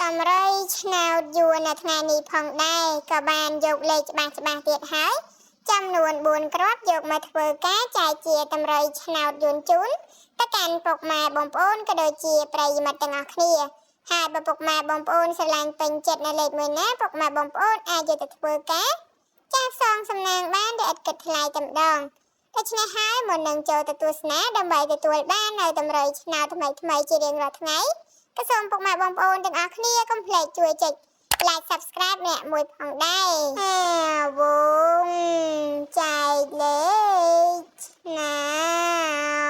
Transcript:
តម្រុយឆ្នោតយួននៅថ្ងៃនេះផងដែរក៏បានយកលេខច្បាស់ទៀតហើយចំនួន4គ្រាប់យកមកធ្វើការចែកជាតម្រុយឆ្នោតយួនជូនទៅកាន់ពុកម៉ែបងប្អូនក៏ដូចជាប្រិយមិត្តទាំងអស់គ្នាហើយបើពុកម៉ែបងប្អូនស្រឡាញ់ពេញចិត្តនៅលេខមួយណាពុកម៉ែបងប្អូនអាចយកទៅធ្វើការចាស់សងសំណាងបានដោយឥតគិតថ្លៃតែម្ដងដូច្នេះហើយមុននឹងចូលទៅទស្សនាដើម្បីទទួលបាននៅតម្រុយឆ្នោតថ្មីជារៀងរាល់ថ្ងៃក៏សូមពុកម៉ែបងប្អូនទាំងអស់គ្នាកុំភ្លេចជួយចុច like subscribe អ្នកមួយផងដែរវងចែកលេខឆ្នោត